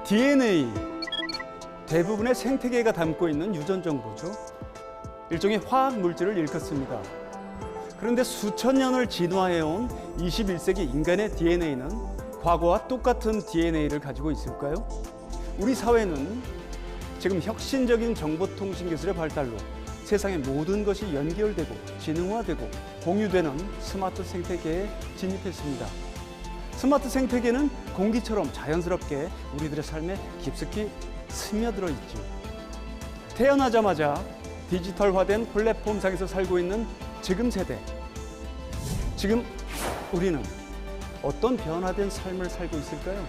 DNA, 대부분의 생태계가 담고 있는 유전 정보죠. 일종의 화학 물질을 일컫습니다. 그런데 수천 년을 진화해온 21세기 인간의 DNA는 과거와 똑같은 DNA를 가지고 있을까요? 우리 사회는 지금 혁신적인 정보통신 기술의 발달로 세상의 모든 것이 연결되고 지능화되고 공유되는 스마트 생태계에 진입했습니다. 스마트 생태계는 공기처럼 자연스럽게 우리들의 삶에 깊숙이 스며들어 있죠. 태어나자마자 디지털화된 플랫폼상에서 살고 있는 지금 세대. 지금 우리는 어떤 변화된 삶을 살고 있을까요?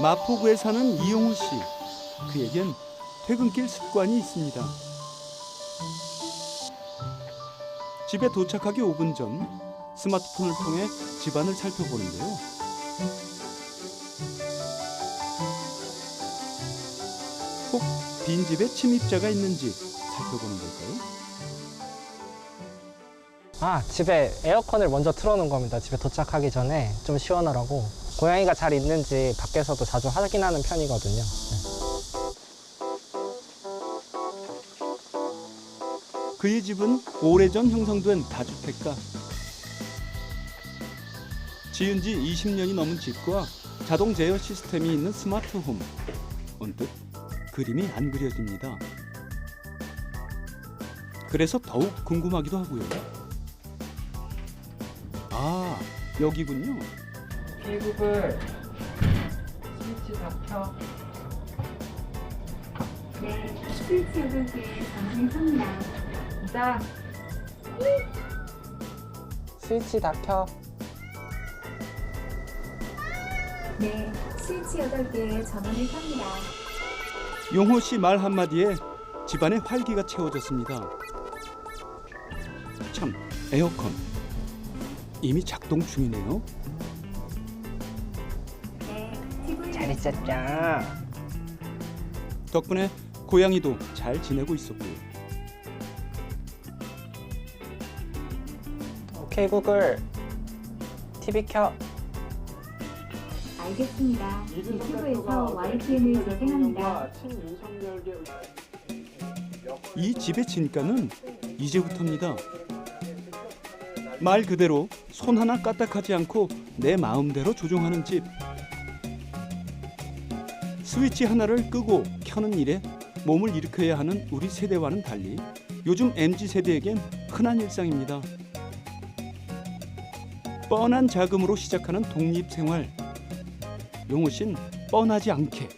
마포구에 사는 이용호 씨. 그에겐 퇴근길 습관이 있습니다. 집에 도착하기 5분 전 스마트폰을 통해 집안을 살펴보는데요. 혹 빈집에 침입자가 있는지 살펴보는 걸까요? 집에 에어컨을 먼저 틀어놓은 겁니다. 집에 도착하기 전에 좀 시원하라고. 고양이가 잘 있는지 밖에서도 자주 확인하는 편이거든요. 그의 집은 오래전 형성된 다주택가. 지은 지 20년이 넘은 집과 자동 제어 시스템이 있는 스마트홈. 언뜻 그림이 안 그려집니다. 그래서 더욱 궁금하기도 하고요. 아, 여기군요. 구글 스위치 다 켜. 네, 스위치 8개의 전원이 섭니다. 자, 스위치 다 켜. 네, 스위치 8개의 전원을 켭니다. 용호 씨 말 한마디에 집안에 활기가 채워졌습니다. 참, 에어컨 이미 작동 중이네요. 네, TV 잘 있었죠? 덕분에 고양이도 잘 지내고 있었고요. 오케이 구글 TV 켜. 알겠습니다. 유튜브에서 YTN을 재생합니다. 이 집의 진가는 이제부터입니다. 말 그대로 손 하나 까딱하지 않고 내 마음대로 조종하는 집. 스위치 하나를 끄고 켜는 일에 몸을 일으켜야 하는 우리 세대와는 달리 요즘 MZ세대에겐 흔한 일상입니다. 뻔한 자금으로 시작하는 독립생활. 용호 씨는 뻔하지 않게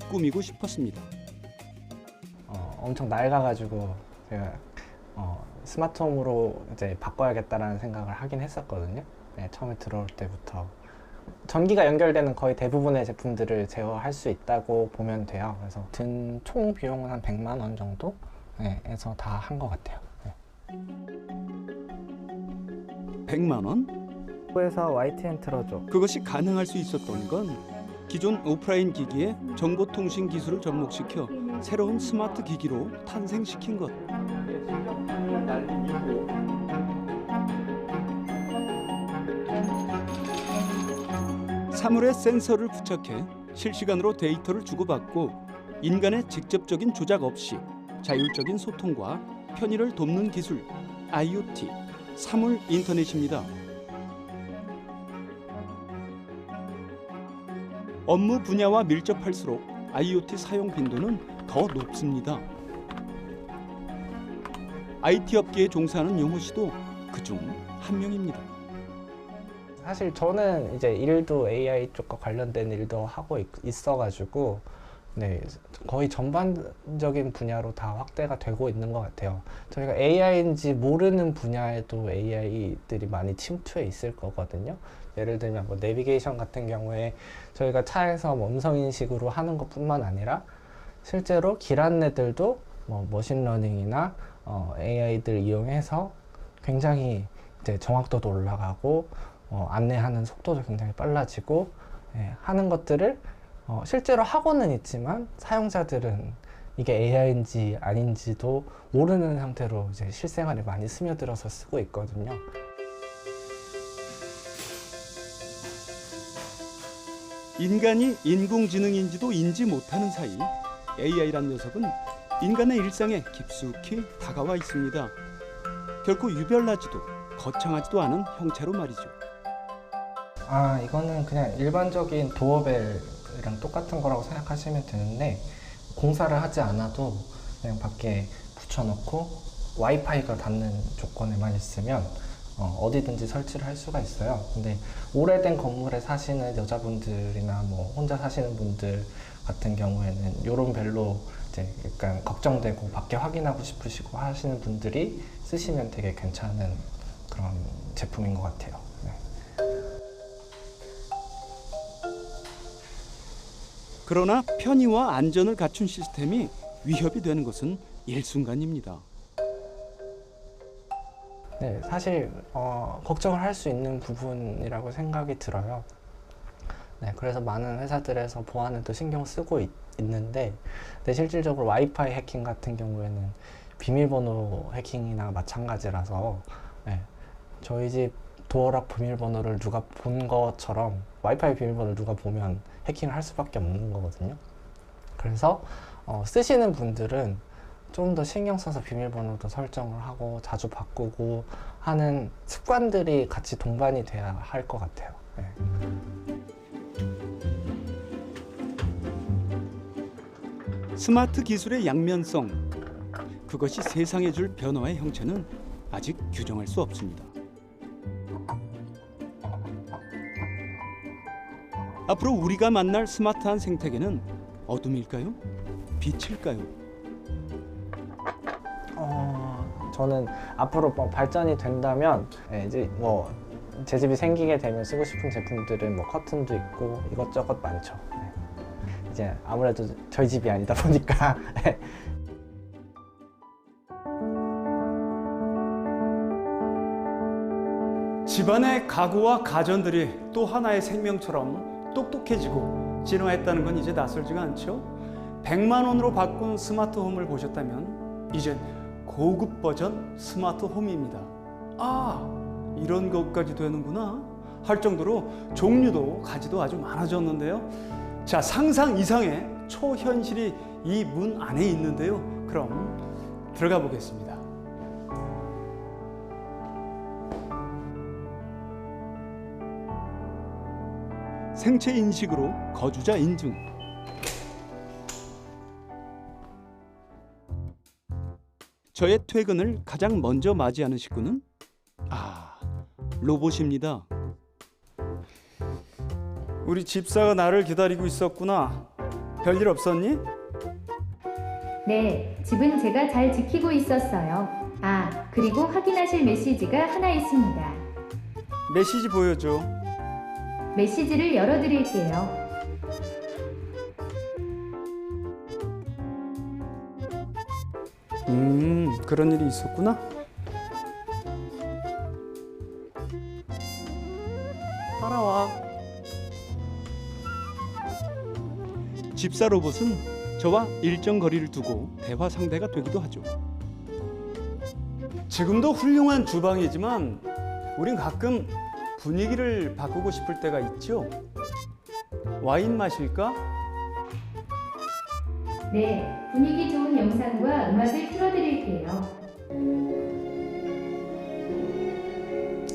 꾸미고 싶었습니다. 엄청 낡아가지고 제가 스마트홈으로 이제 바꿔야겠다라는 생각을 하긴 했었거든요. 네, 처음에 들어올 때부터 전기가 연결되는 거의 대부분의 제품들을 제어할 수 있다고 보면 돼요. 그래서 든 총 비용은 한 100만 원 정도 에서 다 한 것 같아요. 네. 100만 원? 에서 YTN 틀어줘. 그것이 가능할 수 있었던 건 기존 오프라인 기기에 정보통신 기술을 접목시켜 새로운 스마트 기기로 탄생시킨 것. 사물에 센서를 부착해 실시간으로 데이터를 주고받고 인간의 직접적인 조작 없이 자율적인 소통과 편의를 돕는 기술 IoT, 사물 인터넷입니다. 업무 분야와 밀접할수록 IoT 사용 빈도는 더 높습니다. IT 업계에 종사하는 용호 씨도 그중 한 명입니다. 사실 저는 이제 일도 AI 쪽과 관련된 일도 하고 있어가지고 네, 거의 전반적인 분야로 다 확대가 되고 있는 것 같아요. 저희가 AI인지 모르는 분야에도 AI들이 많이 침투해 있을 거거든요. 예를 들면 뭐 내비게이션 같은 경우에 저희가 차에서 음성 인식으로 하는 것뿐만 아니라 실제로 길 안내들도 뭐 머신러닝이나 AI들 이용해서 굉장히 이제 정확도도 올라가고 안내하는 속도도 굉장히 빨라지고 하는 것들을 실제로 하고는 있지만 사용자들은 이게 AI인지 아닌지도 모르는 상태로 이제 실생활에 많이 스며들어서 쓰고 있거든요. 인간이 인공지능인지도 인지 못하는 사이 AI란 녀석은 인간의 일상에 깊숙이 다가와 있습니다. 결코 유별나지도 거창하지도 않은 형체로 말이죠. 이거는 그냥 일반적인 도어벨이랑 똑같은 거라고 생각하시면 되는데 공사를 하지 않아도 그냥 밖에 붙여놓고 와이파이가 닿는 조건에만 있으면 어디든지 설치를 할 수가 있어요. 근데 오래된 건물에 사시는 여자분들이나 뭐 혼자 사시는 분들 같은 경우에는 이런 벨로 이제 약간 걱정되고 밖에 확인하고 싶으시고 하시는 분들이 쓰시면 되게 괜찮은 그런 제품인 것 같아요. 네. 그러나 편의와 안전을 갖춘 시스템이 위협이 되는 것은 일순간입니다. 네, 사실 걱정을 할 수 있는 부분이라고 생각이 들어요. 네, 그래서 많은 회사들에서 보안을 또 신경 쓰고 있는데, 근데 실질적으로 와이파이 해킹 같은 경우에는 비밀번호 해킹이나 마찬가지라서 네, 저희 집 도어락 비밀번호를 누가 본 것처럼 와이파이 비밀번호를 누가 보면 해킹을 할 수밖에 없는 거거든요. 그래서 쓰시는 분들은 좀 더 신경 써서 비밀번호도 설정을 하고 자주 바꾸고 하는 습관들이 같이 동반이 돼야 할 것 같아요. 네. 스마트 기술의 양면성, 그것이 세상에 줄 변화의 형체는 아직 규정할 수 없습니다. 앞으로 우리가 만날 스마트한 생태계는 어둠일까요? 빛일까요? 저는 앞으로 발전이 된다면 이제 뭐 제 집이 생기게 되면 쓰고 싶은 제품들은 뭐 커튼도 있고 이것저것 많죠. 네. 이제 아무래도 저희 집이 아니다 보니까 집안의 가구와 가전들이 또 하나의 생명처럼 똑똑해지고 진화했다는 건 이제 낯설지가 않죠. 100만 원으로 바꾼 스마트홈을 보셨다면 이젠 고급 버전 스마트홈입니다. 이런 것까지 되는구나 할 정도로 종류도 가지도 아주 많아졌는데요. 자, 상상 이상의 초현실이 이 문 안에 있는데요. 그럼 들어가 보겠습니다. 생체 인식으로 거주자 인증. 저의 퇴근을 가장 먼저 맞이하는 식구는 로봇입니다. 우리 집사가 나를 기다리고 있었구나. 별일 없었니? 네, 집은 제가 잘 지키고 있었어요. 그리고 확인하실 메시지가 하나 있습니다. 메시지 보여줘. 메시지를 열어드릴게요. 그런 일이 있었구나. 따라와. 집사 로봇은 저와 일정 거리를 두고 대화 상대가 되기도 하죠. 지금도 훌륭한 주방이지만 우린 가끔 분위기를 바꾸고 싶을 때가 있죠. 와인 마실까? 네, 분위기 좋은 영상과 음악을 틀어드릴게요.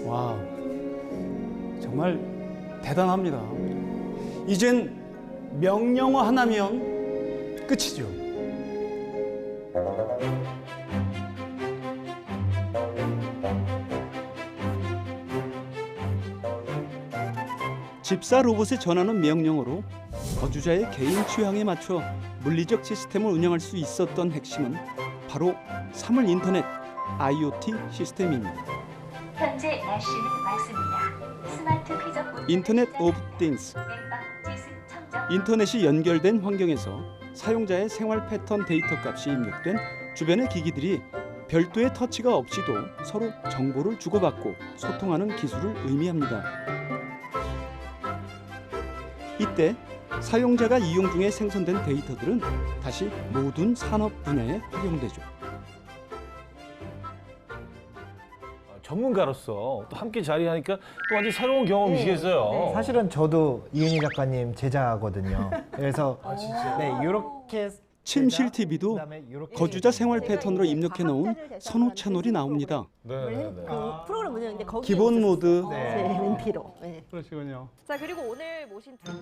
와, 정말 대단합니다. 이젠 명령어 하나면 끝이죠. 집사 로봇에 전하는 명령어로 거주자의 개인 취향에 맞춰 물리적 시스템을 운영할 수 있었던 핵심은 바로 사물 인터넷 IoT 시스템입니다. 현재 날씨는 맑습니다. 스마트 퀴즈뿐 인터넷 오브 띵스. 인터넷이 연결된 환경에서 사용자의 생활 패턴 데이터 값이 입력된 주변의 기기들이 별도의 터치가 없이도 서로 정보를 주고받고 소통하는 기술을 의미합니다. 이때 사용자가 이용 중에 생성된 데이터들은 다시 모든 산업 분야에 활용되죠. 전문가로서 또 함께 자리하니까 또 완전 새로운 경험이시겠어요. 사실은 저도 이은희 작가님 제자거든요. 그래서 네, 이렇게 침실 TV도 그다음에 이렇게 거주자 생활 패턴으로 입력해 놓은 선호 채널이 나옵니다. 네네네. 그 프로그램 운영인데 거기 기본 모드, 왼피로. 네. 그러시군요. 자 그리고 오늘 모신 두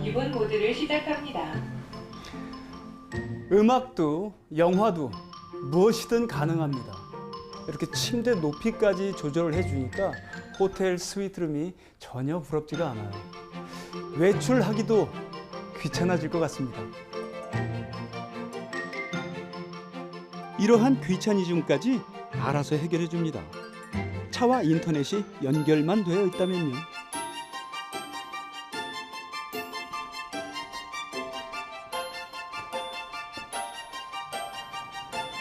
기본 모드를 시작합니다. 음악도 영화도 무엇이든 가능합니다. 이렇게 침대 높이까지 조절을 해주니까 호텔 스위트룸이 전혀 부럽지가 않아요. 외출하기도 귀찮아질 것 같습니다. 이러한 귀차니즘까지 알아서 해결해 줍니다. 차와 인터넷이 연결만 되어 있다면요.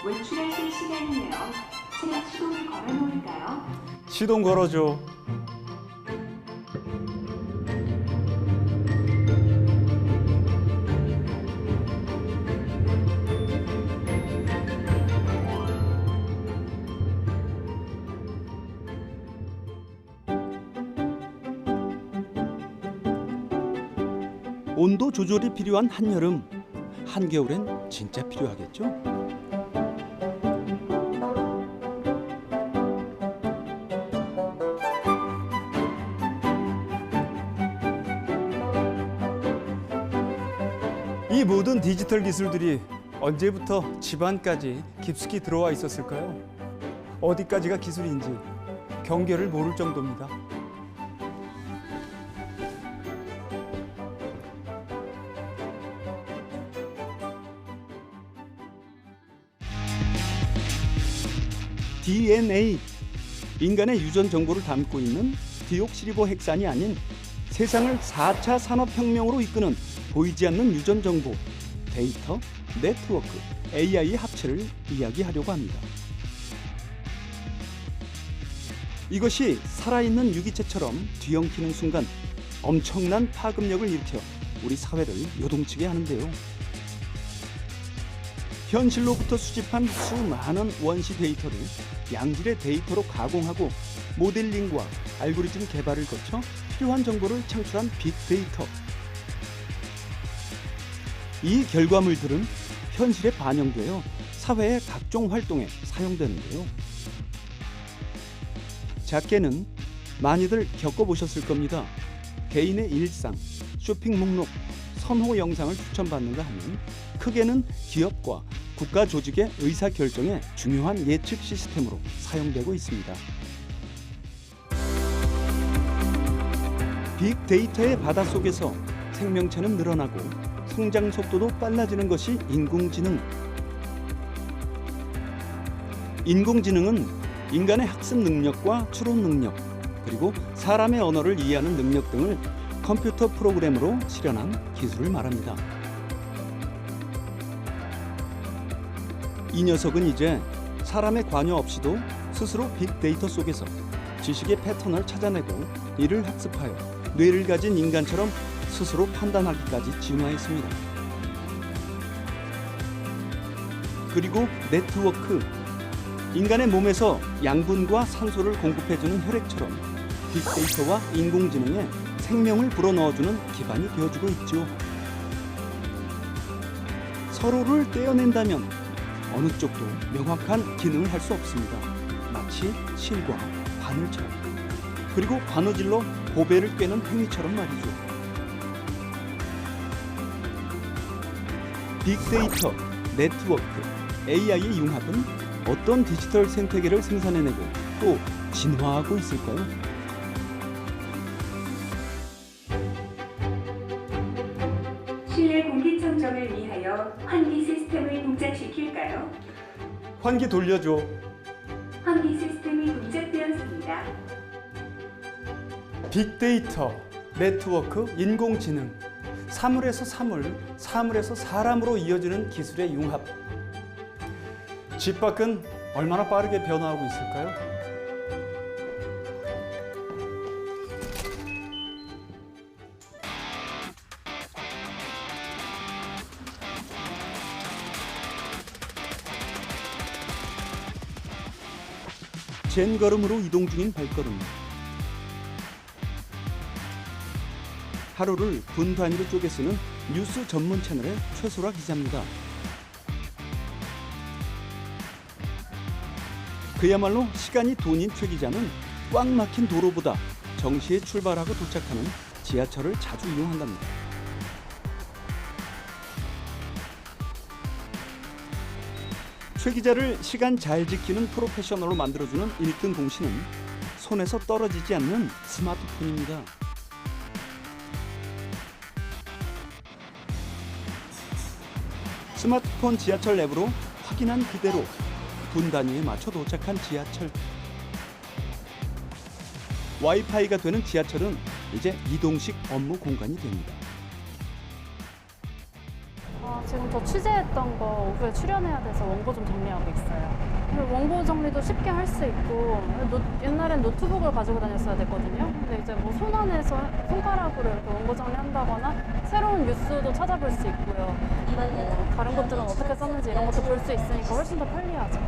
외출하실 시간이네요. 차량 시동을 걸어놓을까요? 시동 걸어줘. 온도 조절이 필요한 한여름, 한겨울엔 진짜 필요하겠죠? 이 모든 디지털 기술들이 언제부터 집안까지 깊숙이 들어와 있었을까요? 어디까지가 기술인지 경계를 모를 정도입니다. DNA, 인간의 유전 정보를 담고 있는 디옥시리보 핵산이 아닌 세상을 4차 산업혁명으로 이끄는 보이지 않는 유전 정보, 데이터, 네트워크, AI의 합체를 이야기하려고 합니다. 이것이 살아있는 유기체처럼 뒤엉키는 순간 엄청난 파급력을 일으켜 우리 사회를 요동치게 하는데요. 현실로부터 수집한 수많은 원시 데이터를 양질의 데이터로 가공하고 모델링과 알고리즘 개발을 거쳐 필요한 정보를 창출한 빅데이터. 이 결과물들은 현실에 반영되어 사회의 각종 활동에 사용되는데요. 작게는 많이들 겪어보셨을 겁니다. 개인의 일상, 쇼핑 목록, 선호 영상을 추천받는가 하면 크게는 기업과 국가 조직의 의사결정에 중요한 예측 시스템으로 사용되고 있습니다. 빅데이터의 바닷속에서 생명체는 늘어나고 성장 속도도 빨라지는 것이 인공지능. 인공지능은 인간의 학습 능력과 추론 능력, 그리고 사람의 언어를 이해하는 능력 등을 컴퓨터 프로그램으로 실현한 기술을 말합니다. 이 녀석은 이제 사람의 관여 없이도 스스로 빅데이터 속에서 지식의 패턴을 찾아내고 이를 학습하여 뇌를 가진 인간처럼 스스로 판단하기까지 진화했습니다. 그리고 네트워크, 인간의 몸에서 양분과 산소를 공급해주는 혈액처럼 빅데이터와 인공지능에 생명을 불어넣어주는 기반이 되어주고 있죠. 서로를 떼어낸다면 어느 쪽도 명확한 기능을 할 수 없습니다. 마치 실과 바늘처럼, 그리고 바느질로 고배를 꿰는 행위처럼 말이죠. 빅데이터, 네트워크, AI의 융합은 어떤 디지털 생태계를 생산해내고 또 진화하고 있을까요? 실내 공기청정을 위하여 환기 시스템을 동작시킬까요? 환기 돌려줘. 환기 시스템이 동작되었습니다. 빅데이터, 네트워크, 인공지능, 사물에서 사물, 사물에서 사람으로 이어지는 기술의 융합. 집 밖은 얼마나 빠르게 변화하고 있을까요? 젠걸음으로 이동 중인 발걸음. 하루를 분 단위로 쪼개 쓰는 뉴스 전문 채널의 최소라 기자입니다. 그야말로 시간이 돈인 최 기자는 꽉 막힌 도로보다 정시에 출발하고 도착하는 지하철을 자주 이용한답니다. 최 기자를 시간 잘 지키는 프로페셔널로 만들어주는 1등 공신은 손에서 떨어지지 않는 스마트폰입니다. 스마트폰 지하철 앱으로 확인한 그대로 분 단위에 맞춰 도착한 지하철. 와이파이가 되는 지하철은 이제 이동식 업무 공간이 됩니다. 지금 저 취재했던 거 오후에 출연해야 돼서 원고 좀 정리하고 있어요. 그리고 원고 정리도 쉽게 할 수 있고 옛날엔 노트북을 가지고 다녔어야 됐거든요. 근데 이제 뭐 손 안에서 손가락으로 이렇게 원고 정리한다거나 새로운 뉴스도 찾아볼 수 있고요. 다른 것들은 어떻게 썼는지 이런 것도 볼 수 있으니까 훨씬 더 편리하죠.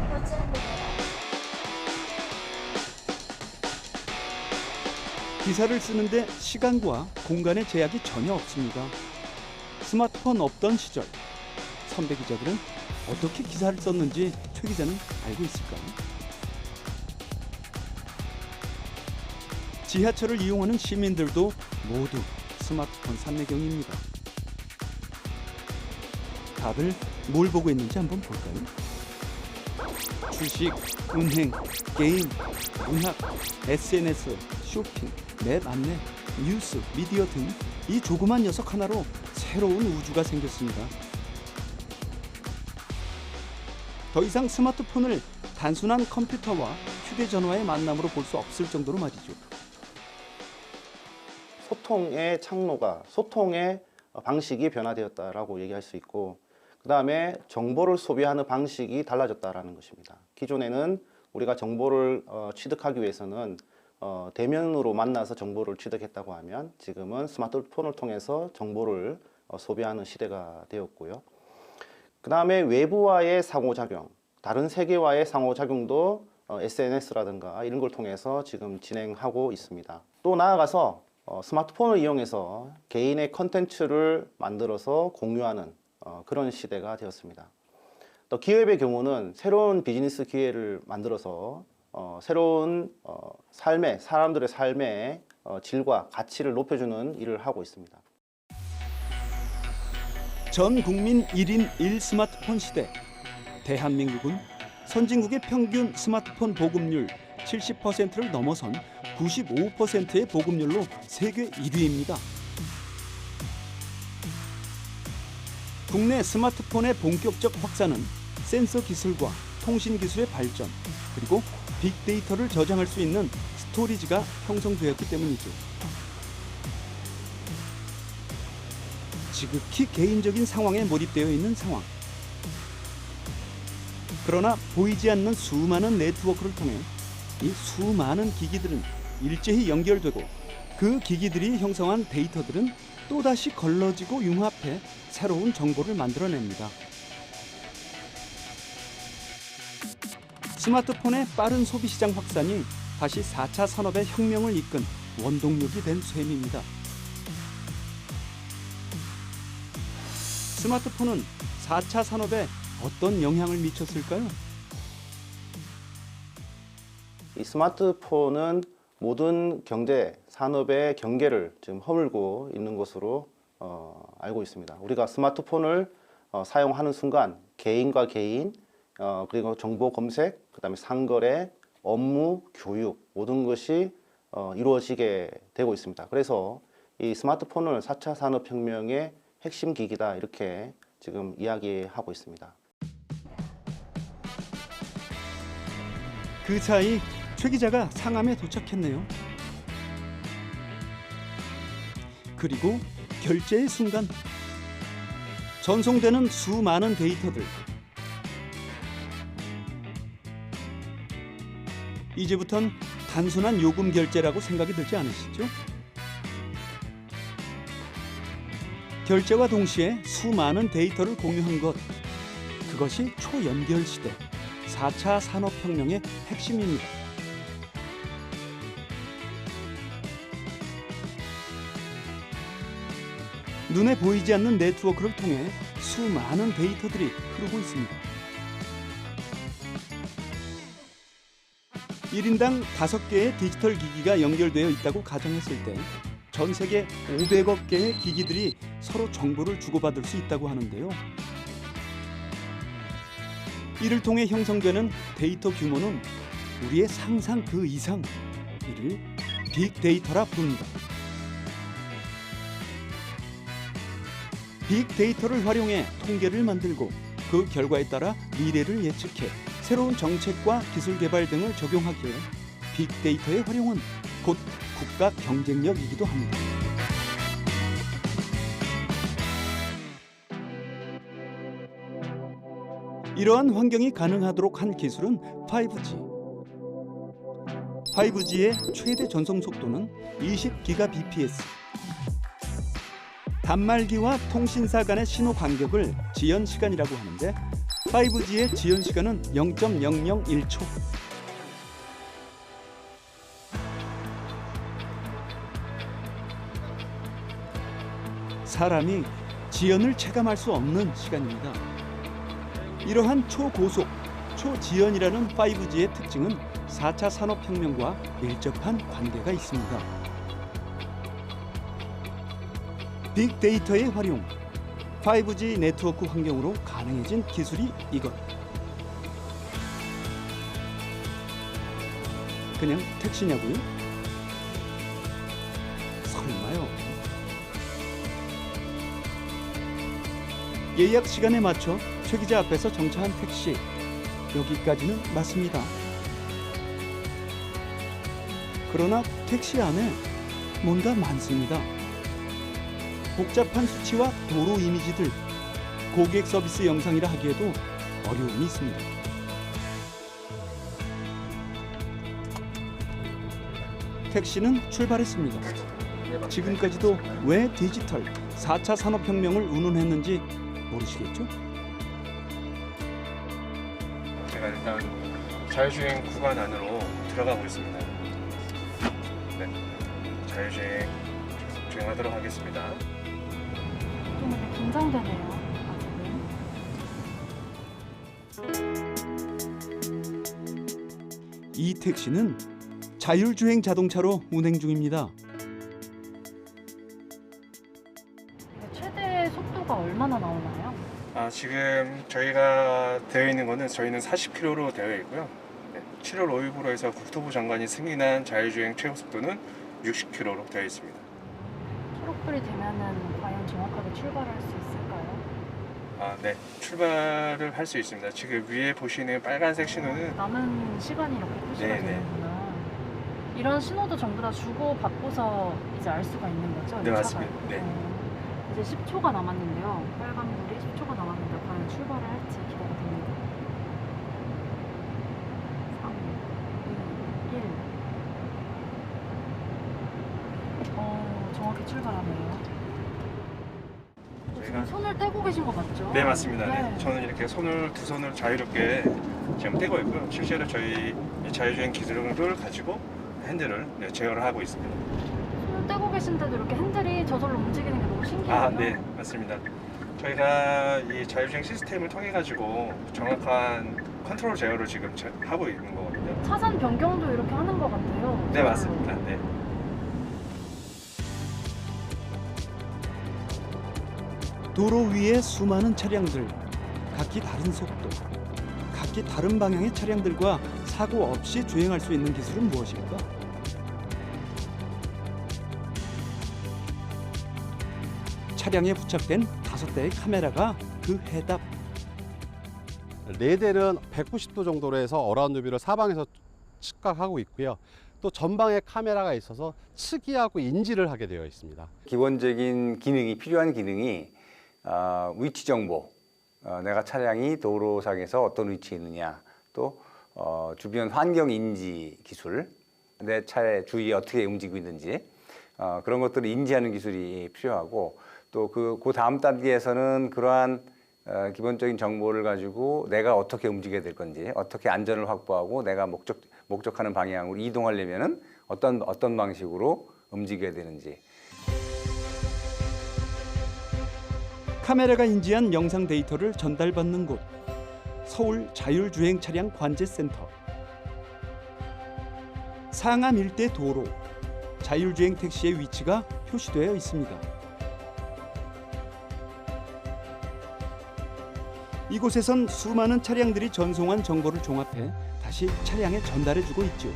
기사를 쓰는데 시간과 공간의 제약이 전혀 없습니다. 스마트폰 없던 시절, 선배 기자들은 어떻게 기사를 썼는지 최 기자는 알고 있을까요? 지하철을 이용하는 시민들도 모두 스마트폰 산내경입니다. 다들 뭘 보고 있는지 한번 볼까요? 주식, 은행, 게임, 음악, SNS, 쇼핑, 맵 안내, 뉴스, 미디어 등 이 조그만 녀석 하나로 새로운 우주가 생겼습니다. 더 이상 스마트폰을 단순한 컴퓨터와 휴대전화의 만남으로 볼 수 없을 정도로 말이죠. 소통의 창로가, 소통의 방식이 변화되었다라고 얘기할 수 있고, 그 다음에 정보를 소비하는 방식이 달라졌다라는 것입니다. 기존에는 우리가 정보를 취득하기 위해서는 대면으로 만나서 정보를 취득했다고 하면 지금은 스마트폰을 통해서 정보를 소비하는 시대가 되었고요. 그 다음에 외부와의 상호작용, 다른 세계와의 상호작용도 SNS라든가 이런 걸 통해서 지금 진행하고 있습니다. 또 나아가서 스마트폰을 이용해서 개인의 컨텐츠를 만들어서 공유하는 그런 시대가 되었습니다. 또 기업의 경우는 새로운 비즈니스 기회를 만들어서 새로운 사람들의 삶의 질과 가치를 높여주는 일을 하고 있습니다. 전 국민 1인 1 스마트폰 시대. 대한민국은 선진국의 평균 스마트폰 보급률 70%를 넘어선 95%의 보급률로 세계 1위입니다. 국내 스마트폰의 본격적 확산은 센서 기술과 통신 기술의 발전, 그리고 빅데이터를 저장할 수 있는 스토리지가 형성되었기 때문이죠. 지극히 개인적인 상황에 몰입되어 있는 상황. 그러나 보이지 않는 수많은 네트워크를 통해 이 수많은 기기들은 일제히 연결되고 그 기기들이 형성한 데이터들은 또다시 걸러지고 융합해 새로운 정보를 만들어냅니다. 스마트폰의 빠른 소비시장 확산이 다시 4차 산업의 혁명을 이끈 원동력이 된 셈입니다. 스마트폰은 4차 산업에 어떤 영향을 미쳤을까요? 이 스마트폰은 모든 경제, 산업의 경계를 지금 허물고 있는 것으로 알고 있습니다. 우리가 스마트폰을 사용하는 순간 개인과 개인, 그리고 정보 검색, 그 다음에 상거래, 업무, 교육 모든 것이 이루어지게 되고 있습니다. 그래서 이 스마트폰을 4차 산업혁명의 핵심 기기다 이렇게 지금 이야기하고 있습니다. 그 사이 최 기자가 상암에 도착했네요. 그리고 결제의 순간. 전송되는 수많은 데이터들. 이제부턴 단순한 요금 결제라고 생각이 들지 않으시죠? 결제와 동시에 수많은 데이터를 공유한 것. 그것이 초연결 시대, 4차 산업혁명의 핵심입니다. 눈에 보이지 않는 네트워크를 통해 수많은 데이터들이 흐르고 있습니다. 1인당 5개의 디지털 기기가 연결되어 있다고 가정했을 때 전 세계 500억 개의 기기들이 서로 정보를 주고받을 수 있다고 하는데요. 이를 통해 형성되는 데이터 규모는 우리의 상상 그 이상, 이를 빅데이터라 부릅니다. 빅데이터를 활용해 통계를 만들고 그 결과에 따라 미래를 예측해 새로운 정책과 기술 개발 등을 적용하기에 빅데이터의 활용은 곧 국가 경쟁력이기도 합니다. 이러한 환경이 가능하도록 한 기술은 5G. 5G의 최대 전송 속도는 20GBps. 단말기와 통신사 간의 신호 간격을 지연 시간이라고 하는데 5G의 지연 시간은 0.001초. 사람이 지연을 체감할 수 없는 시간입니다. 이러한 초고속, 초지연이라는 5G의 특징은 4차 산업혁명과 일접한 관계가 있습니다. 빅데이터의 활용, 5G 네트워크 환경으로 가능해진 기술이 이것. 그냥 택시냐고요? 설마요. 예약 시간에 맞춰 최 기자 앞에서 정차한 택시. 여기까지는 맞습니다. 그러나 택시 안에 뭔가 많습니다. 복잡한 수치와 도로 이미지들, 고객 서비스 영상이라 하기에도 어려움이 있습니다. 택시는 출발했습니다. 지금까지도 왜 디지털 4차 산업혁명을 운운했는지 모르시겠죠? 제가 일단 자율주행 구간 안으로 들어가고 있습니다. 네, 자율주행 주행하도록 하겠습니다. 좀 이렇게 긴장되네요. 아직은. 이 택시는 자율주행 자동차로 운행 중입니다. 최대 속도가 얼마나 나오나요? 지금 저희가 되어 있는 거는 저희는 40km로 되어 있고요. 네, 7월 5일부로 해서 국토부 장관이 승인한 자율주행 최고 속도는 60km로 되어 있습니다. 초록불이 되면은 과연 정확하게 출발할 수 있을까요? 네, 출발을 할 수 있습니다. 지금 위에 보시는 빨간색 신호는 남은 시간이 이렇게 표시가 네네. 되는구나. 이런 신호도 전부 다 주고 받고서 이제 알 수가 있는 거죠? 네, 이 맞습니다. 차가? 네. 이제 10초가 남았는데요. 빨간불이 10초가 남았는데 과연 출발을 할지 기대가 됩니다. 3, 2, 1. 정확히 출발하네요. 지금 손을 떼고 계신 거 맞죠? 네, 맞습니다. 네. 네. 저는 이렇게 두 손을 자유롭게 지금 떼고 있고요. 실제로 저희 자율주행 기술을 가지고 핸들을 제어를 하고 있습니다. 손을 떼고 계신데도 이렇게 핸들이 저절로 움직이는 게 너무 신기해요. 네, 맞습니다. 저희가 이 자율주행 시스템을 통해 가지고 정확한 컨트롤 제어를 지금 하고 있는 거거든요. 차선 변경도 이렇게 하는 것 같아요. 네, 맞습니다. 네. 도로 위에 수많은 차량들, 각기 다른 속도, 각기 다른 방향의 차량들과 사고 없이 주행할 수 있는 기술은 무엇일까? 차량에 부착된 5대의 카메라가 그 해답. 레델은 190도 정도로 해서 어라운드 뷰를 사방에서 측각하고 있고요. 또 전방에 카메라가 있어서 측이하고 인지를 하게 되어 있습니다. 기본적인 기능이 필요한 기능이 위치 정보, 내가 차량이 도로상에서 어떤 위치에 있느냐, 또 주변 환경 인지 기술, 내 차의 주위에 어떻게 움직이고 있는지 그런 것들을 인지하는 기술이 필요하고, 또 그 다음 단계에서는 그러한 기본적인 정보를 가지고 내가 어떻게 움직여야 될 건지, 어떻게 안전을 확보하고 내가 목적하는 방향으로 이동하려면은 어떤 방식으로 움직여야 되는지. 카메라가 인지한 영상 데이터를 전달받는 곳, 서울 자율주행 차량 관제센터. 상암 일대 도로, 자율주행 택시의 위치가 표시되어 있습니다. 이곳에선 수많은 차량들이 전송한 정보를 종합해 다시 차량에 전달해주고 있죠.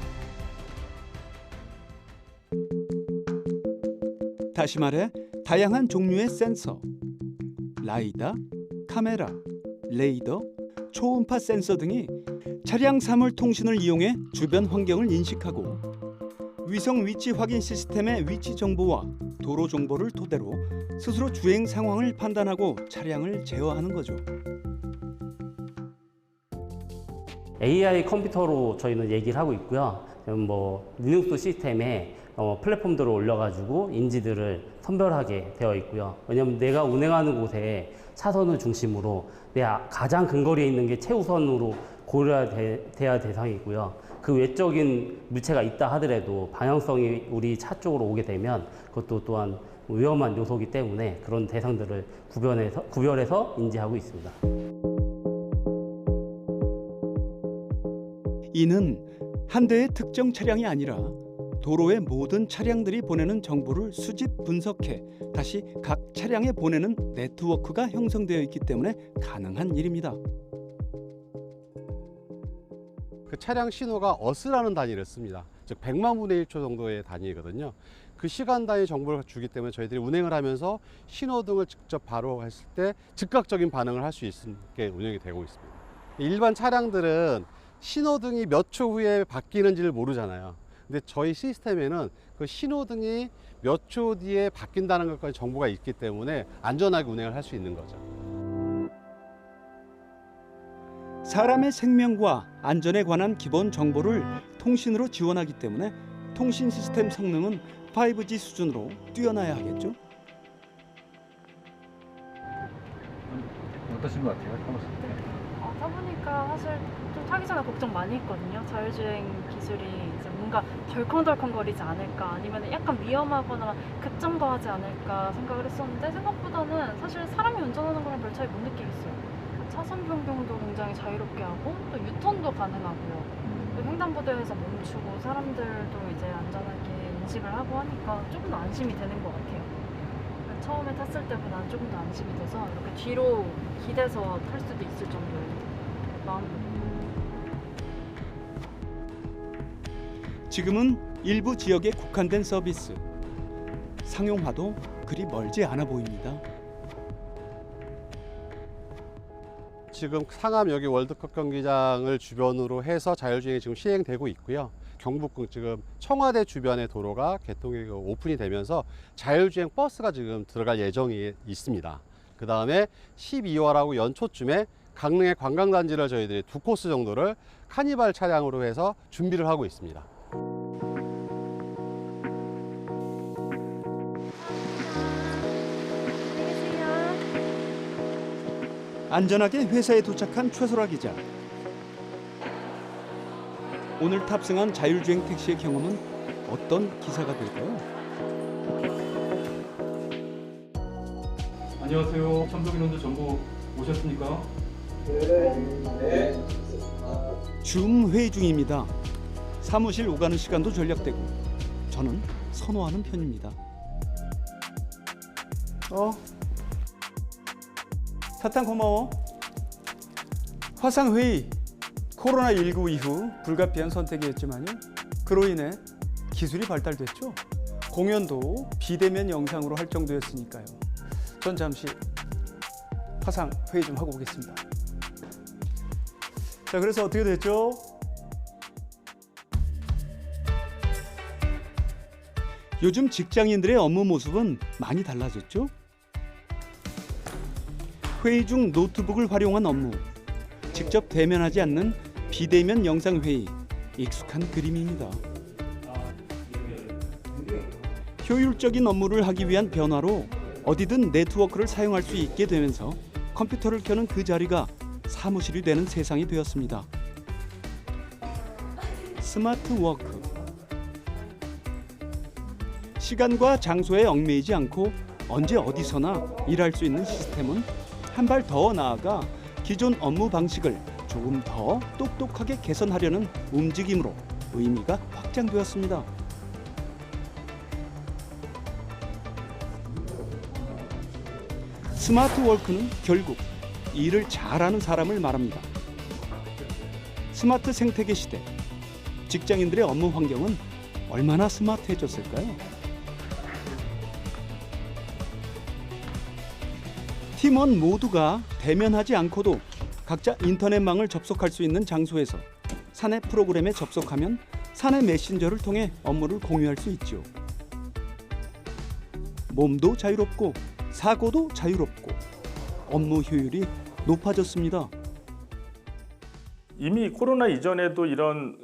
다시 말해 다양한 종류의 센서, 라이다, 카메라, 레이더, 초음파 센서 등이 차량 사물 통신을 이용해 주변 환경을 인식하고 위성 위치 확인 시스템의 위치 정보와 도로 정보를 토대로 스스로 주행 상황을 판단하고 차량을 제어하는 거죠. AI 컴퓨터로 저희는 얘기를 하고 있고요. 뭐 리눅스 시스템에 플랫폼들을 올려가지고 인지들을 선별하게 되어 있고요. 왜냐하면 내가 운행하는 곳에 차선을 중심으로 내 가장 근거리에 있는 게 최우선으로 고려돼야 대상이고요. 그 외적인 물체가 있다 하더라도 방향성이 우리 차 쪽으로 오게 되면 그것도 또한 위험한 요소이기 때문에 그런 대상들을 구별해서 인지하고 있습니다. 이는 한 대의 특정 차량이 아니라 도로의 모든 차량들이 보내는 정보를 수집 분석해 다시 각 차량에 보내는 네트워크가 형성되어 있기 때문에 가능한 일입니다. 그 차량 신호가 어스라는 단위를 씁니다. 즉 100만 분의 1초 정도의 단위거든요. 그 시간 단위 정보를 주기 때문에 저희들이 운행을 하면서 신호등을 직접 바로 했을 때 즉각적인 반응을 할 수 있게 운영이 되고 있습니다. 일반 차량들은 신호등이 몇 초 후에 바뀌는지를 모르잖아요. 근데 저희 시스템에는 그 신호등이 몇 초 뒤에 바뀐다는 것까지 정보가 있기 때문에 안전하게 운행을 할 수 있는 거죠. 사람의 생명과 안전에 관한 기본 정보를 통신으로 지원하기 때문에 통신 시스템 성능은 5G 수준으로 뛰어나야 하겠죠. 어떠신 것 같아요? 타보실 때? 타보니까 사실 좀 타기 전에 걱정 많이 했거든요. 자율주행 기술이 이제 뭔가 덜컹덜컹거리지 않을까, 아니면 약간 위험하거나 급정거하지 않을까 생각을 했었는데 생각보다는 사실 사람이 운전하는 거랑 별 차이 못 느끼겠어요. 차선 변경도 굉장히 자유롭게 하고 또 유턴도 가능하고요. 또 횡단보도에서 멈추고 사람들도 이제 안전하게 인식을 하고 하니까 조금 더 안심이 되는 것 같아요. 처음에 탔을 때보다는 조금 더 안심이 돼서 이렇게 뒤로 기대서 탈 수도 있을 정도의 마음이. 지금은 일부 지역에 국한된 서비스. 상용화도 그리 멀지 않아 보입니다. 지금 상암 여기 월드컵 경기장을 주변으로 해서 자율주행이 지금 시행되고 있고요. 경북 지금 청와대 주변의 도로가 개통이 오픈이 되면서 자율주행 버스가 지금 들어갈 예정이 있습니다. 그 다음에 12월하고 연초쯤에 강릉의 관광단지를 저희들이 2코스 정도를 카니발 차량으로 해서 준비를 하고 있습니다. 안전하게 회사에 도착한 최소라 기자. 오늘 탑승한 자율주행 택시의 경험은 어떤 기사가 될까요? 안녕하세요. 참석인원들 전부 오셨습니까? 네. 줌 회의 중입니다. 사무실 오가는 시간도 절약되고 저는 선호하는 편입니다. 사탕 고마워. 화상회의. 코로나19 이후 불가피한 선택이었지만요. 그로 인해 기술이 발달됐죠. 공연도 비대면 영상으로 할 정도였으니까요. 전 잠시 화상 회의 좀 하고 오겠습니다. 자, 그래서 어떻게 됐죠? 요즘 직장인들의 업무 모습은 많이 달라졌죠? 회의 중 노트북을 활용한 업무, 직접 대면하지 않는 비대면 영상회의, 익숙한 그림입니다. 효율적인 업무를 하기 위한 변화로 어디든 네트워크를 사용할 수 있게 되면서 컴퓨터를 켜는 그 자리가 사무실이 되는 세상이 되었습니다. 스마트 워크. 시간과 장소에 얽매이지 않고 언제 어디서나 일할 수 있는 시스템은 한 발 더 나아가 기존 업무 방식을 조금 더 똑똑하게 개선하려는 움직임으로 의미가 확장되었습니다. 스마트 워크는 결국 일을 잘하는 사람을 말합니다. 스마트 생태계 시대, 직장인들의 업무 환경은 얼마나 스마트해졌을까요? 팀원 모두가 대면하지 않고도 각자 인터넷망을 접속할 수 있는 장소에서 사내 프로그램에 접속하면 사내 메신저를 통해 업무를 공유할 수 있죠. 몸도 자유롭고 사고도 자유롭고 업무 효율이 높아졌습니다. 이미 코로나 이전에도 이런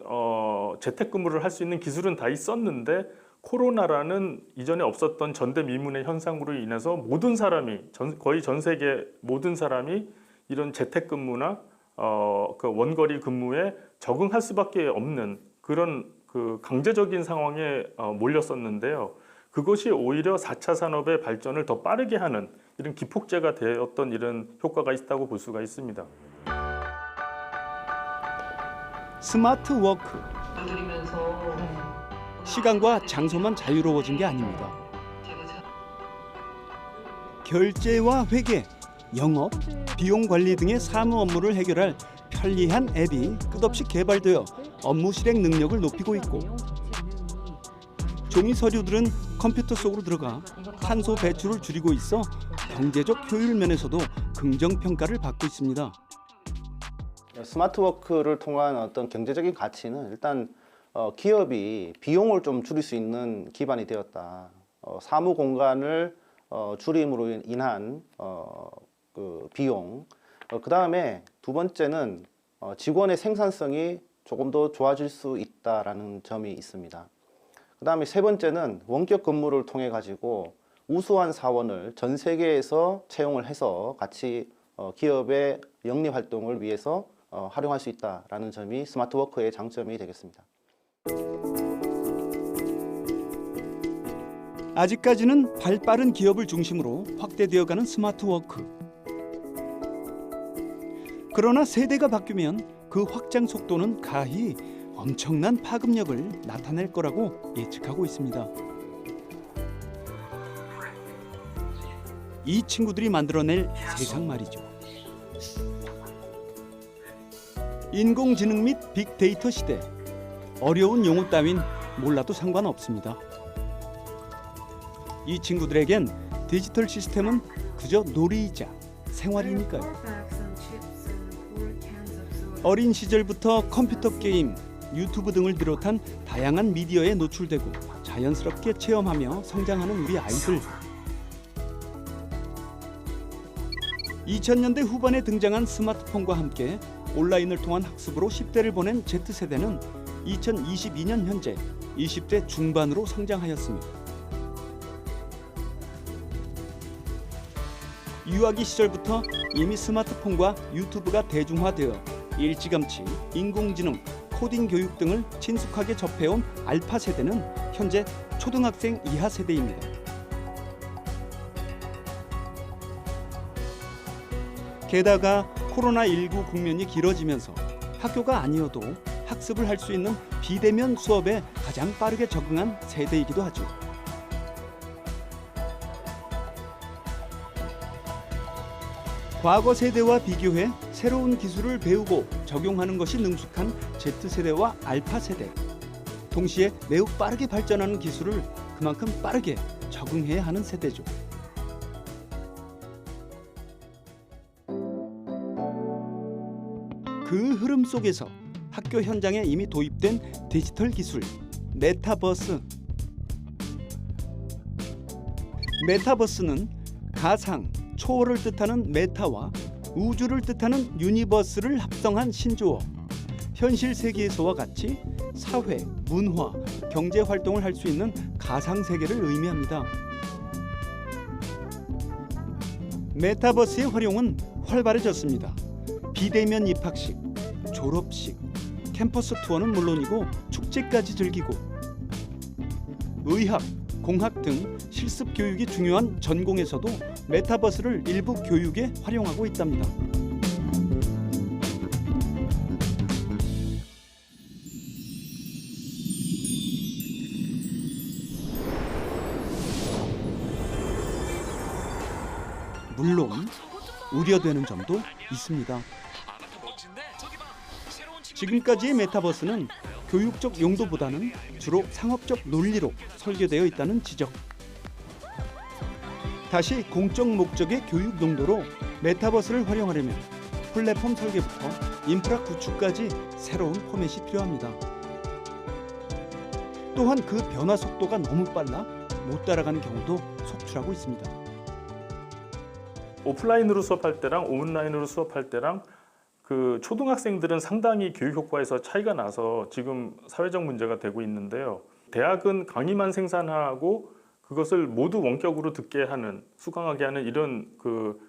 재택근무를 할 수 있는 기술은 다 있었는데 코로나라는 이전에 없었던 전대미문의 현상으로 인해서 모든 사람이 거의 전 세계 모든 사람이 이런 재택근무나 그 원거리 근무에 적응할 수밖에 없는 그런 그 강제적인 상황에 몰렸었는데요. 그것이 오히려 4차 산업의 발전을 더 빠르게 하는 이런 기폭제가 되었던 이런 효과가 있다고 볼 수가 있습니다. 스마트 워크. 시간과 장소만 자유로워진 게 아닙니다. 결제와 회계, 영업, 비용 관리 등의 사무 업무를 해결할 편리한 앱이 끝없이 개발되어 업무 실행 능력을 높이고 있고, 종이 서류들은 컴퓨터 속으로 들어가 탄소 배출을 줄이고 있어 경제적 효율 면에서도 긍정 평가를 받고 있습니다. 스마트워크를 통한 어떤 경제적인 가치는 일단 기업이 비용을 좀 줄일 수 있는 기반이 되었다. 사무 공간을 줄임으로 인한 그 비용. 그 다음에 두 번째는 직원의 생산성이 조금 더 좋아질 수 있다라는 점이 있습니다. 그 다음에 세 번째는 원격 근무를 통해 가지고 우수한 사원을 전 세계에서 채용을 해서 같이 기업의 영리 활동을 위해서 활용할 수 있다라는 점이 스마트워크의 장점이 되겠습니다. 아직까지는 발빠른 기업을 중심으로 확대되어가는 스마트워크. 그러나 세대가 바뀌면 그 확장 속도는 가히 엄청난 파급력을 나타낼 거라고 예측하고 있습니다. 이 친구들이 만들어낼 세상 말이죠. 인공지능 및 빅데이터 시대. 어려운 용어 따윈 몰라도 상관없습니다. 이 친구들에겐 디지털 시스템은 그저 놀이이자 생활이니까요. 어린 시절부터 컴퓨터 게임, 유튜브 등을 비롯한 다양한 미디어에 노출되고 자연스럽게 체험하며 성장하는 우리 아이들. 2000년대 후반에 등장한 스마트폰과 함께 온라인을 통한 학습으로 10대를 보낸 Z세대는 2022년 현재 20대 중반으로 성장하였습니다. 유아기 시절부터 이미 스마트폰과 유튜브가 대중화되어 일찌감치 인공지능, 코딩 교육 등을 친숙하게 접해온 알파 세대는 현재 초등학생 이하 세대입니다. 게다가 코로나19 국면이 길어지면서 학교가 아니어도 학습을 할 수 있는 비대면 수업에 가장 빠르게 적응한 세대이기도 하죠. 과거 세대와 비교해 새로운 기술을 배우고 적용하는 것이 능숙한 Z세대와 알파 세대. 동시에 매우 빠르게 발전하는 기술을 그만큼 빠르게 적응해야 하는 세대죠. 그 흐름 속에서 학교 현장에 이미 도입된 디지털 기술, 메타버스. 메타버스는 가상, 초월을 뜻하는 메타와 우주를 뜻하는 유니버스를 합성한 신조어. 현실 세계에서와 같이 사회, 문화, 경제 활동을 할 수 있는 가상 세계를 의미합니다. 메타버스의 활용은 활발해졌습니다. 비대면 입학식, 졸업식, 캠퍼스 투어는 물론이고 축제까지 즐기고 의학, 공학 등 실습 교육이 중요한 전공에서도 메타버스를 일부 교육에 활용하고 있답니다. 물론 우려되는 점도 있습니다. 지금까지의 메타버스는 교육적 용도보다는 주로 상업적 논리로 설계되어 있다는 지적. 다시 공적 목적의 교육 용도로 메타버스를 활용하려면 플랫폼 설계부터 인프라 구축까지 새로운 포맷이 필요합니다. 또한 그 변화 속도가 너무 빨라 못 따라가는 경우도 속출하고 있습니다. 오프라인으로 수업할 때랑 온라인으로 수업할 때랑 그 초등학생들은 상당히 교육 효과에서 차이가 나서 지금 사회적 문제가 되고 있는데요. 대학은 강의만 생산하고 그것을 모두 원격으로 듣게 하는, 수강하게 하는 이런 그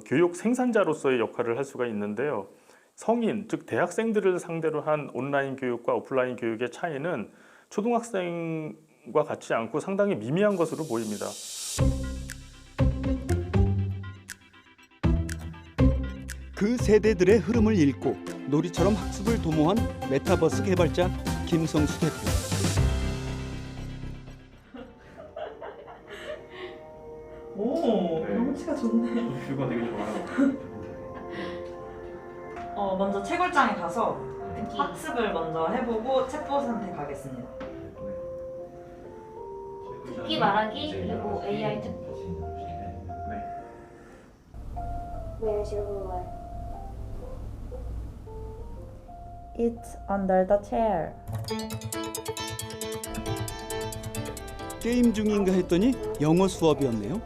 교육 생산자로서의 역할을 할 수가 있는데요. 성인, 즉 대학생들을 상대로 한 온라인 교육과 오프라인 교육의 차이는 초등학생과 같지 않고 상당히 미미한 것으로 보입니다. 그 세대들의 흐름을 읽고 놀이처럼 학습을 도모한 메타버스 개발자 김성수 대표. 오, 경치가 좋네. 뷰가 되게 좋아요. 먼저 채굴장에 가서 학습을 먼저 해보고 챗봇한테 가겠습니다. 듣기 말하기 그리고 AI 듣기. Where's your ruler? It's under the chair. 게임 중인가 했더니 영어 수업이었네요.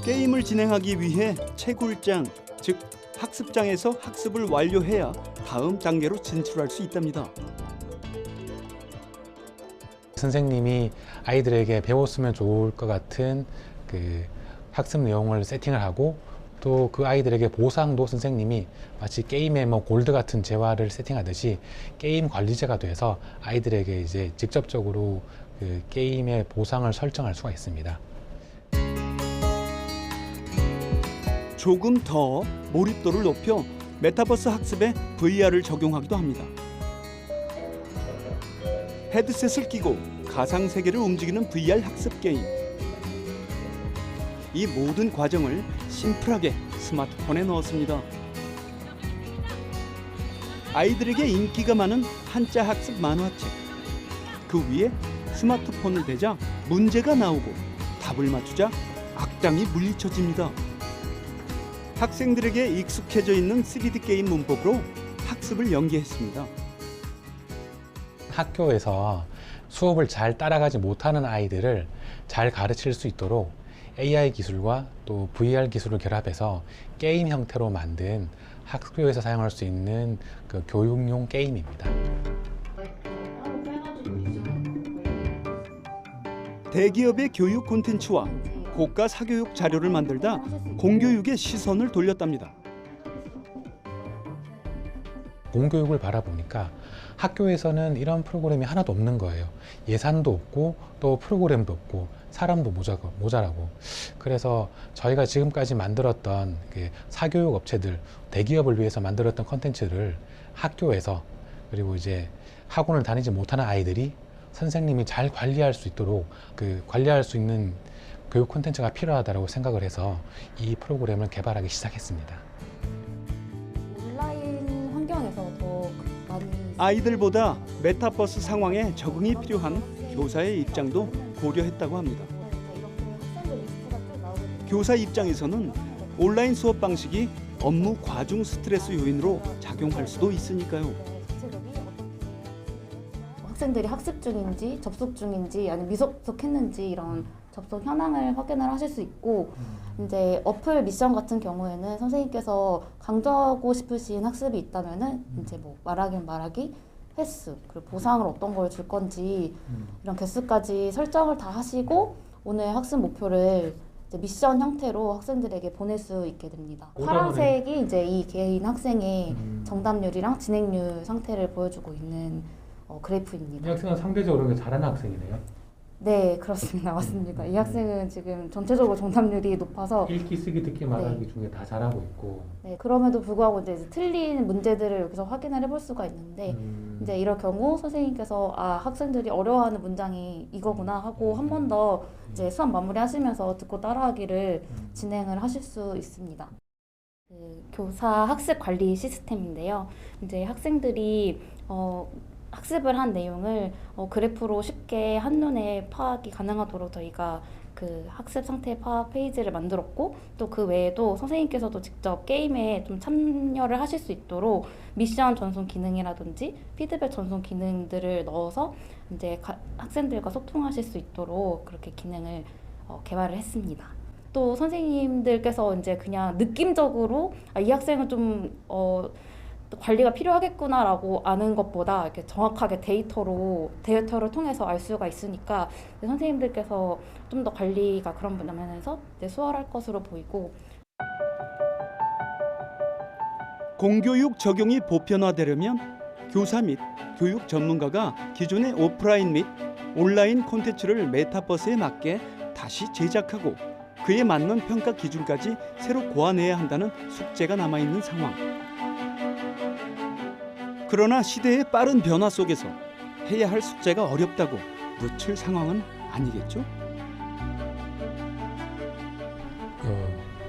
게임을 진행하기 위해 채굴장, 즉 학습장에서 학습을 완료해야 다음 단계로 진출할 수 있답니다. 선생님이 아이들에게 배웠으면 좋을 것 같은 그 학습 내용을 세팅을 하고 또 그 아이들에게 보상도 선생님이 마치 게임의 뭐 골드 같은 재화를 세팅하듯이 게임 관리자가 돼서 아이들에게 이제 직접적으로 그 게임의 보상을 설정할 수가 있습니다. 조금 더 몰입도를 높여 메타버스 학습에 VR을 적용하기도 합니다. 헤드셋을 끼고 가상 세계를 움직이는 VR 학습 게임. 이 모든 과정을 심플하게 스마트폰에 넣었습니다. 아이들에게 인기가 많은 한자 학습 만화책. 그 위에 스마트폰을 대자 문제가 나오고 답을 맞추자 악당이 물리쳐집니다. 학생들에게 익숙해져 있는 3D 게임 문법으로 학습을 연계했습니다. 학교에서 수업을 잘 따라가지 못하는 아이들을 잘 가르칠 수 있도록 AI 기술과 또 VR 기술을 결합해서 게임 형태로 만든 학교에서 사용할 수 있는 그 교육용 게임입니다. 대기업의 교육 콘텐츠와 고가 사교육 자료를 만들다 공교육의 시선을 돌렸답니다. 공교육을 바라보니까 학교에서는 이런 프로그램이 하나도 없는 거예요. 예산도 없고 또 프로그램도 없고 사람도 모자라고. 그래서 저희가 지금까지 만들었던 사교육 업체들, 대기업을 위해서 만들었던 콘텐츠를 학교에서 그리고 이제 학원을 다니지 못하는 아이들이 선생님이 잘 관리할 수 있도록 관리할 수 있는 교육 콘텐츠가 필요하다고 생각을 해서 이 프로그램을 개발하기 시작했습니다. 온라인 환경에서 더 많이 아이들보다 메타버스 상황에 적응이 필요한 교사의 입장도 고려했다고 합니다. 교사 입장에서는 온라인 수업 방식이 업무 과중 스트레스 요인으로 작용할 수도 있으니까요. 학생들이 학습 중인지 접속 중인지 아니면 미접속했는지 이런 접속 현황을 확인을 하실 수 있고 이제 어플 미션 같은 경우에는 선생님께서 강조하고 싶으신 학습이 있다면은 이제 뭐 말하기 횟수 그리고 보상을 어떤 걸 줄 건지 이런 개수까지 설정을 다 하시고 오늘 학습 목표를 이제 미션 형태로 학생들에게 보낼 수 있게 됩니다. 파란색이 이제 이 개인 학생의 정답률이랑 진행률 상태를 보여주고 있는 그래프입니다. 이 학생은 상대적으로 잘하는 학생이네요. 네, 그렇습니다. 맞습니다. 이 학생은 지금 전체적으로 정답률이 높아서 읽기, 쓰기, 듣기, 말하기 중에 다 잘하고 있고. 네, 그럼에도 불구하고 이제 틀린 문제들을 여기서 확인을 해볼 수가 있는데 이제 이럴 경우 선생님께서 학생들이 어려워하는 문장이 이거구나 하고 한 번 더 이제 수업 마무리하시면서 듣고 따라하기를 진행을 하실 수 있습니다. 교사 학습 관리 시스템인데요. 이제 학생들이 학습을 한 내용을 그래프로 쉽게 한눈에 파악이 가능하도록 저희가 그 학습 상태 파악 페이지를 만들었고 또 그 외에도 선생님께서도 직접 게임에 좀 참여를 하실 수 있도록 미션 전송 기능이라든지 피드백 전송 기능들을 넣어서 이제 학생들과 소통하실 수 있도록 그렇게 기능을 개발을 했습니다. 또 선생님들께서 이제 그냥 느낌적으로 이 학생은 좀 관리가 필요하겠구나라고 아는 것보다 이렇게 정확하게 데이터를 통해서 알 수가 있으니까 선생님들께서 좀 더 관리가 그런 면에서 수월할 것으로 보이고 공교육 적용이 보편화되려면 교사 및 교육 전문가가 기존의 오프라인 및 온라인 콘텐츠를 메타버스에 맞게 다시 제작하고 그에 맞는 평가 기준까지 새로 고안해야 한다는 숙제가 남아있는 상황. 그러나 시대의 빠른 변화 속에서 해야 할 숙제가 어렵다고 놓칠 상황은 아니겠죠?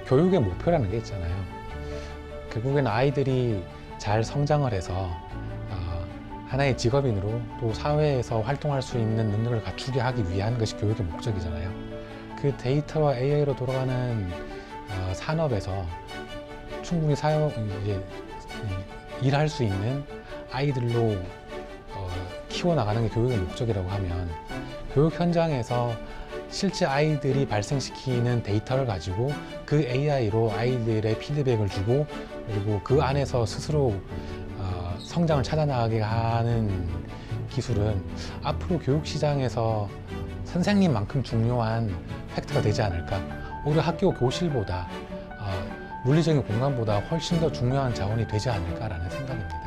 교육의 목표라는 게 있잖아요. 결국엔 아이들이 잘 성장을 해서 하나의 직업인으로 또 사회에서 활동할 수 있는 능력을 갖추게 하기 위한 것이 교육의 목적이잖아요. 그 데이터와 AI로 돌아가는 산업에서 충분히 일할 수 있는 아이들로 키워나가는 게 교육의 목적이라고 하면 교육 현장에서 실제 아이들이 발생시키는 데이터를 가지고 그 AI로 아이들의 피드백을 주고 그리고 그 안에서 스스로 성장을 찾아나가게 하는 기술은 앞으로 교육 시장에서 선생님만큼 중요한 팩트가 되지 않을까. 오히려 학교 교실보다 물리적인 공간보다 훨씬 더 중요한 자원이 되지 않을까라는 생각입니다.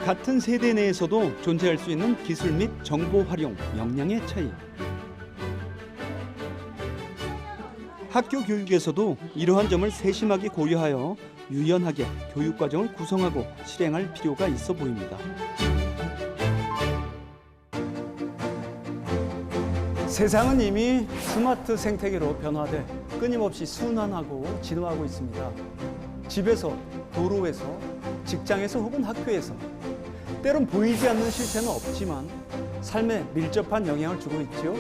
같은 세대 내에서도 존재할 수 있는 기술 및 정보 활용 역량의 차이. 학교 교육에서도 이러한 점을 세심하게 고려하여 유연하게 교육 과정을 구성하고 실행할 필요가 있어 보입니다. 세상은 이미 스마트 생태계로 변화돼 끊임없이 순환하고 진화하고 있습니다. 집에서, 도로에서, 직장에서 혹은 학교에서 때론 보이지 않는 실체는 없지만 삶에 밀접한 영향을 주고 있죠.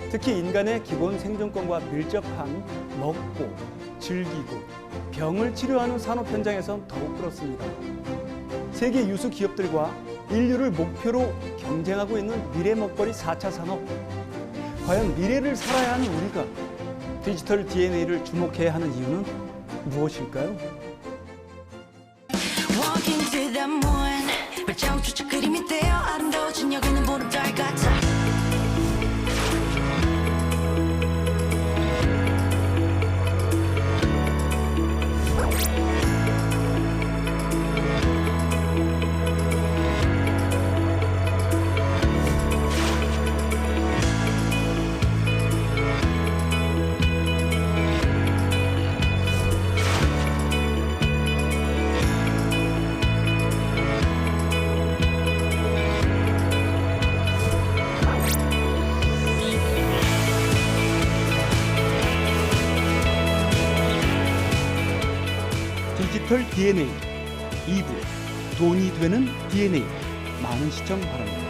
특히 인간의 기본 생존권과 밀접한 먹고, 즐기고, 병을 치료하는 산업 현장에선 더욱 그렇습니다. 세계 유수 기업들과 인류를 목표로 경쟁하고 있는 미래 먹거리 4차 산업. 과연 미래를 살아야 하는 우리가 디지털 DNA를 주목해야 하는 이유는 무엇일까요? 발자국조차 그림이 되어 아름다워진 여기는 보름달 같아. 디지털 DNA 2부 돈이 되는 DNA 많은 시청 바랍니다.